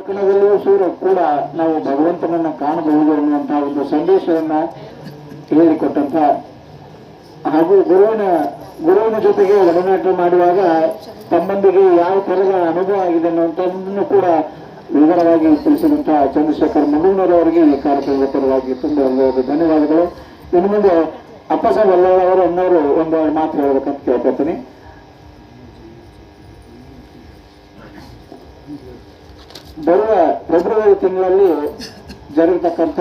ಸೂರ್ಯ ಕೂಡ ನಾವು ಭಗವಂತನನ್ನ ಕಾಣಬಹುದು ಅನ್ನುವಂತಹ ಒಂದು ಸಂದೇಶವನ್ನ ಹೇಳಿಕೊಟ್ಟಂತ ಹಾಗೂ ಗುರುವಿನ ಜೊತೆಗೆ ಒಡನಾಟ ಮಾಡುವಾಗ ತಮ್ಮೊಂದಿಗೆ ಯಾವ ತರದ ಅನುಭವ ಆಗಿದೆ ಅನ್ನುವಂಥದ್ದನ್ನು ಕೂಡ ವಿವರವಾಗಿ ತಿಳಿಸಿದಂತಹ ಚಂದ್ರಶೇಖರ್ ಮಂಗಳೂರವರಿಗೆ ಈ ಕಾರ್ಯಕ್ರಮದ ಪರವಾಗಿ ತುಂಬಾ ಧನ್ಯವಾದಗಳು. ಇನ್ನು ಮುಂದೆ ಅಪ್ಪಸಾಬ್ ಅಲ್ಲವರು ಅನ್ನೋರು ಒಂದೆರಡು ಮಾತು ಹೇಳಬೇಕಂತ ಕೇಳ್ಕೊತೀನಿ. ಬರುವ ಫೆಬ್ರವರಿ ತಿಂಗಳಲ್ಲಿ ಜರುಗತಕ್ಕಂಥ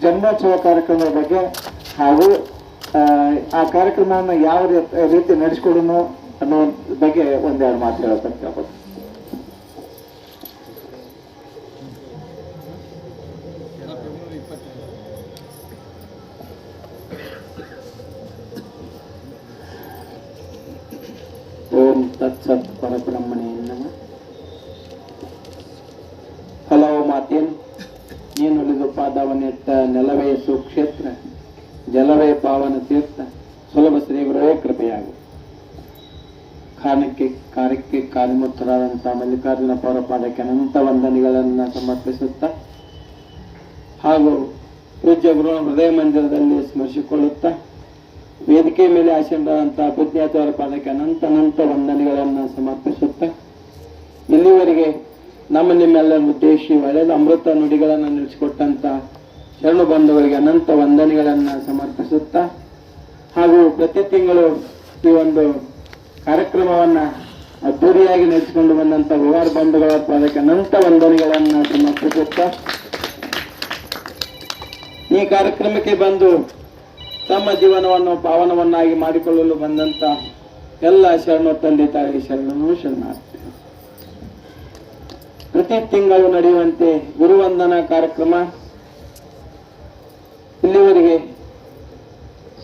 ಜನ್ಮೋತ್ಸವ ಕಾರ್ಯಕ್ರಮದ ಬಗ್ಗೆ ಹಾಗೂ ಆ ಕಾರ್ಯಕ್ರಮವನ್ನು ಯಾವ ರೀತಿ ನಡೆಸಿಕೊಡೋಣ ಅನ್ನೋ ಬಗ್ಗೆ ಒಂದೆರಡು ಮಾತು ಹೇಳಬೇಕಂತ ಕೇಳ್ಬೋದು. ಓಂ ತತ್ಸತ್ ಪರಬ್ರಹ್ಮಣೇ ನಮಃ. ಹಲವು ಮಾತೇನು ನೀನುಳಿದು ಪಾದವನ್ನೆಟ್ಟ ನೆಲವೇ ಸುಕ್ಷೇತ್ರ ಜಲವೇ ಪಾವನ ತೀರ್ಥ ಸುಲಭ ಶ್ರೀ ಗುರುವೇ ಕೃಪೆಯಾಗು. ಕಾರ್ಯಕ್ಕೆ ಕಾಲಿಮುತ್ತರಾದಂತಹ ಮಲ್ಲಿಕಾರ್ಜುನ ಪೌರಪಾದಕ್ಕೆ ಅನಂತ ವಂದನೆಗಳನ್ನು ಸಮರ್ಪಿಸುತ್ತಾ ಹಾಗೂ ಪೂಜ್ಯ ಗುರು ಹೃದಯ ಮಂದಿರದಲ್ಲಿ ಸ್ಮರಿಸಿಕೊಳ್ಳುತ್ತಾ ವೇದಿಕೆ ಮೇಲೆ ಆಸೀನರಾದಂತಹ ಪೂಜ್ಯಾತವರ ಪಾದಕ್ಕೆ ಅನಂತ ವಂದನೆಗಳನ್ನು ಸಮರ್ಪಿಸುತ್ತಾ ಇಲ್ಲಿವರೆಗೆ ನಿಮ್ಮೆಲ್ಲರ ಉದ್ದೇಶಿ ಒಳ್ಳೆಯ ಅಮೃತ ನುಡಿಗಳನ್ನು ನಡೆಸಿಕೊಟ್ಟಂತ ಶರಣು ಬಂಧುಗಳಿಗೆ ಅನಂತ ವಂದನೆಗಳನ್ನು ಸಮರ್ಪಿಸುತ್ತಾ ಹಾಗೂ ಪ್ರತಿ ತಿಂಗಳು ಈ ಒಂದು ಕಾರ್ಯಕ್ರಮವನ್ನ ಅದ್ದೂರಿಯಾಗಿ ನಡೆಸಿಕೊಂಡು ಬಂದಂತ ವಿವಾರ ಬಂಧುಗಳ ಪಾದಕ್ಕೆ ಅನಂತ ವಂದನೆಗಳನ್ನು ಸಮರ್ಪಿಸುತ್ತಾ ಈ ಕಾರ್ಯಕ್ರಮಕ್ಕೆ ಬಂದು ತಮ್ಮ ಜೀವನವನ್ನು ಪಾವನವನ್ನಾಗಿ ಮಾಡಿಕೊಳ್ಳಲು ಬಂದಂತ ಎಲ್ಲ ಶರಣು ತಂದೆ ತಾಯಿ ಶರಣು ಶರಣಾರ್ಥಿ. ಪ್ರತಿ ತಿಂಗಳು ನಡೆಯುವಂತೆ ಗುರುವಂದನಾ ಕಾರ್ಯಕ್ರಮ ಇಲ್ಲಿವರೆಗೆ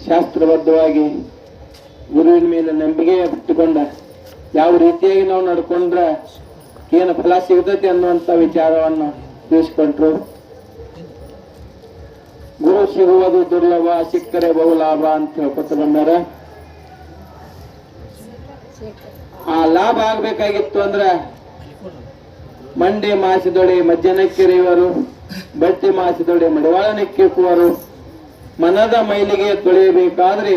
ಶಾಸ್ತ್ರಬದ್ಧವಾಗಿ ಗುರುವಿನ ಮೇಲೆ ನಂಬಿಕೆ ಬಿಟ್ಟುಕೊಂಡ ಯಾವ ರೀತಿಯಾಗಿ ನಾವು ನಡ್ಕೊಂಡ್ರೆ ಏನು ಫಲ ಸಿಗ್ತೈತಿ ಅನ್ನುವಂಥ ವಿಚಾರವನ್ನು ತಿಳಿಸ್ಕೊಂಡ್ರು. ಗುರು ಸಿಗುವುದು ದುರ್ಲಭ, ಸಿಕ್ಕರೆ ಬಹುಲಾಭ ಅಂತ ಹೇಳ್ಕೊತ ಬಂದಾರ. ಆ ಲಾಭ ಆಗ್ಬೇಕಾಗಿತ್ತು ಅಂದ್ರೆ ಮಂಡೆ ಮಾಸಿದೊಡೆ ಮಜ್ಜನಕ್ಕಿರಿಯುವರು, ಬಟ್ಟೆ ಮಾಸಿದೊಡೆ ಮಡಿವಾಳನಕ್ಕಿಕ್ಕುವರು. ಮನದ ಮೈಲಿಗೆ ತೊಳೆಯಬೇಕಾದ್ರೆ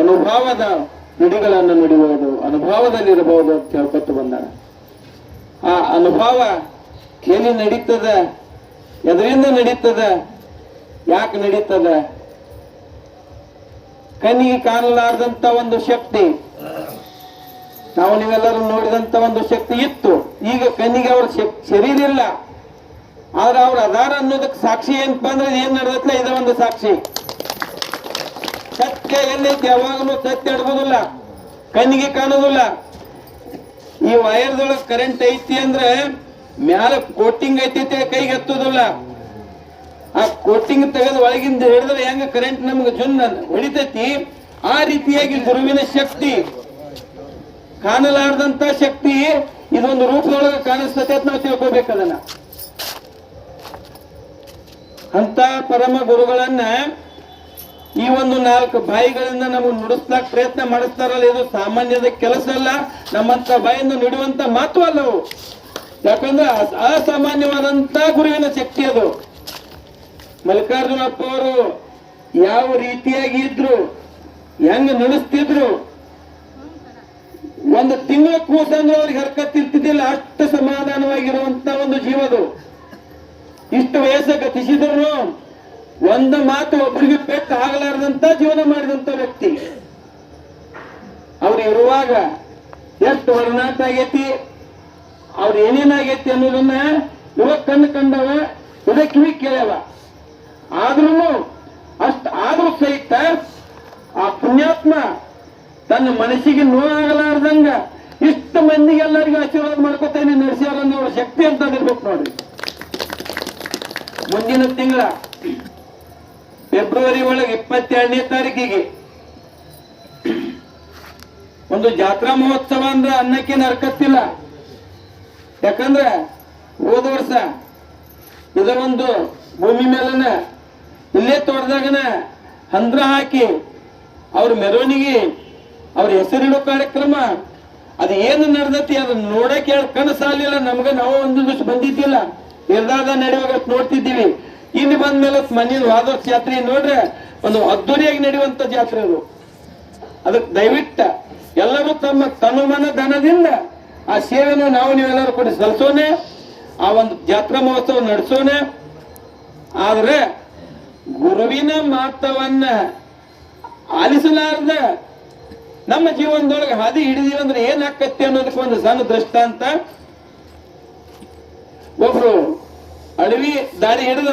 ಅನುಭವದ ನುಡಿಗಳನ್ನು ನುಡಿಬಹುದು, ಅನುಭವದಲ್ಲಿರಬಹುದು ಅಂತ ಹೇಳ್ಕೊತ ಬಂದಾರ. ಆ ಅನುಭವ ಎಲ್ಲಿ ನಡೀತದ, ಎದರಿಂದ ನಡೀತದ, ಯಾಕೆ ನಡೀತದ? ಕಣ್ಣಿಗೆ ಕಾಣಲಾರದಂತ ಒಂದು ಶಕ್ತಿ, ನಾವು ನೀವೆಲ್ಲರೂ ನೋಡಿದಂತ ಒಂದು ಶಕ್ತಿ ಇತ್ತು. ಈಗ ಕಣ್ಣಿಗೆ ಅವ್ರ ಶರೀರ ಇಲ್ಲ, ಆದ್ರೆ ಅವ್ರ ಅದಾರ ಅನ್ನೋದಕ್ಕೆ ಸಾಕ್ಷಿ ಏನಪ್ಪಾ ಅಂದ್ರೆ ಏನ್ ನಡೆದತ್ಲ ಇದ ಒಂದು ಸಾಕ್ಷಿ. ಸತ್ಯ ಎಲ್ಲೈತಿ, ಯಾವಾಗಲೂ ಸತ್ಯ ಅಡ್ಬೋದಿಲ್ಲ, ಕಣ್ಣಿಗೆ ಕಾಣೋದಿಲ್ಲ. ಈ ವೈರ್ದೊಳಗೆ ಕರೆಂಟ್ ಐತಿ ಅಂದ್ರೆ ಮ್ಯಾಲ ಕೋಟಿಂಗ್ ಐತಿ, ಕೈಗೆ ಹತ್ತೋದಿಲ್ಲ. ಆ ಕೋಟಿಂಗ್ ತೆಗೆದು ಒಳಗಿಂದ ಹಿಡಿದ್ರೆ ಹೆಂಗ ಕರೆಂಟ್ ನಮ್ಗೆ ಜುನ್ನ ಹೊಡಿತೈತಿ, ಆ ರೀತಿಯಾಗಿ ಗುರುವಿನ ಶಕ್ತಿ, ಕಾಣಲಾರದಂತ ಶಕ್ತಿ ಇದೊಂದು ರೂಪದೊಳಗೆ ಕಾಣಿಸ್ತತೆ ಅಂತ ನಾವು ತಿಳ್ಕೋಬೇಕು. ಅದನ್ನ ಅಂತ ಪರಮ ಗುರುಗಳನ್ನ ಈ ಒಂದು 4 ಬಾಯಿಗಳಿಂದ ನಮಗೆ ನುಡಿಸ್ಲಾಕ ಪ್ರಯತ್ನ ಮಾಡಿಸ್ತಾರಲ್ಲ, ಇದು ಸಾಮಾನ್ಯದ ಕೆಲಸ ಅಲ್ಲ. ನಮ್ಮಂತ ಬಾಯಿಂದ ನುಡಿಯುವಂತ ಮಾತು ಅಲ್ಲವು. ಯಾಕಂದ್ರೆ ಅಸಾಮಾನ್ಯವಾದಂತ ಗುರುವಿನ ಶಕ್ತಿ ಅದು. ಮಲ್ಲಿಕಾರ್ಜುನಪ್ಪ ಅವರು ಯಾವ ರೀತಿಯಾಗಿ ಇದ್ರು, ಹೆಂಗ ನುಡಿಸ್ತಿದ್ರು, ಒಂದು ತಿಂಗಳ ಕೂಸಂದ್ರೆ ಅವ್ರಿಗೆ ಹರ್ಕತ್ತಿರ್ತಿದ್ದಿಲ್ಲ, ಅಷ್ಟು ಸಮಾಧಾನವಾಗಿರುವಂತ ಒಂದು ಜೀವದು. ಇಷ್ಟು ವಯಸ್ಸ ಗತಿಸಿದ್ರು ಒಂದು ಮಾತು ಒಬ್ಬರಿಗೆ ಪೆಟ್ಟು ಆಗಲಾರದಂತ ಜೀವನ ಮಾಡಿದಂತ ವ್ಯಕ್ತಿ. ಅವ್ರು ಇರುವಾಗ ಎಷ್ಟು ಒಡನಾಟ ಆಗೈತಿ, ಅವ್ರು ಏನೇನಾಗೈತಿ ಅನ್ನೋದನ್ನ ಇವಾಗ ಕಣ್ಣು ಕಂಡವ, ಇದ ಕಿವಿ ಕೇಳವ. ಆದ್ರೂ ಆದ್ರೂ ಸಹಿತ ಆ ಪುಣ್ಯಾತ್ಮ ತನ್ನ ಮನಸ್ಸಿಗೆ ನೋವಾಗಲಾರ್ದಂಗ ಇಷ್ಟು ಮಂದಿಗೆಲ್ಲರಿಗೂ ಆಶೀರ್ವಾದ ಮಾಡ್ಕೊತಾನೆ ನಡೆಸ್ಯಾರ ಅನ್ನೋ ಶಕ್ತಿ ಅಂತ ಇರ್ಬೇಕು ನೋಡ್ರಿ. ಮುಂದಿನ ತಿಂಗಳ ಫೆಬ್ರವರಿ ಒಳಗೆ 22ನೇ ತಾರೀಕಿಗೆ ಒಂದು ಜಾತ್ರಾ ಮಹೋತ್ಸವ ಅಂದ್ರೆ ಅನ್ನಕ್ಕೆ ನರ್ಕತ್ತಿಲ್ಲ. ಯಾಕಂದ್ರೆ ಹೋದ ವರ್ಷ ಇದರ ಒಂದು ಭೂಮಿ ಮೇಲನ ಇಲ್ಲೇ ತೋಟದಾಗನ ಹಂದ್ರ ಹಾಕಿ ಅವ್ರ ಮೆರವಣಿಗೆ, ಅವ್ರ ಹೆಸರಿಡೋ ಕಾರ್ಯಕ್ರಮ, ಅದು ಏನು ನಡೆದತಿ ಅದನ್ನ ನೋಡಕ್ಕೆ ಕನಸಾಲಿಲ್ಲ ನಮ್ಗೆ. ನಾವು ಒಂದು ದಿವಸ ಬಂದಿದ್ದಿಲ್ಲ, ನಿರ್ಧಾರದ ನಡೆಯುವಾಗ ನೋಡ್ತಿದ್ದೀವಿ. ಇಲ್ಲಿ ಬಂದ್ಮೇಲೆ ಮಣ್ಣಿನ ವಾದ ಜಾತ್ರೆ ನೋಡ್ರೆ ಒಂದು ಅದ್ದೂರಿಯಾಗಿ ನಡೆಯುವಂತ ಜಾತ್ರೆ ಅದು. ಅದಕ್ಕೆ ದಯವಿಟ್ಟು ಎಲ್ಲರೂ ತಮ್ಮ ತನುಮನ ಧನದಿಂದ ಆ ಸೇವೆಯನ್ನು ನಾವು ನೀವೆಲ್ಲರೂ ಕೂಡ ಸಲ್ಲಿಸೋನೆ, ಆ ಒಂದು ಜಾತ್ರಾ ಮಹೋತ್ಸವ ನಡೆಸೋನೆ. ಆದ್ರೆ ಗುರುವಿನ ಮಾತವನ್ನ ಆಲಿಸಲಾರ್ದ ನಮ್ಮ ಜೀವನದೊಳಗೆ ಹಾದಿ ಹಿಡಿದೀವಿ ಅಂದ್ರೆ ಏನಾಕತ್ತೆ ಅನ್ನೋದಕ್ಕೆ ಒಂದು ಸಣ್ಣ ದೃಷ್ಟಾಂತ. ಒಬ್ರು ಅಡವಿ ದಾರಿ ಹಿಡಿದ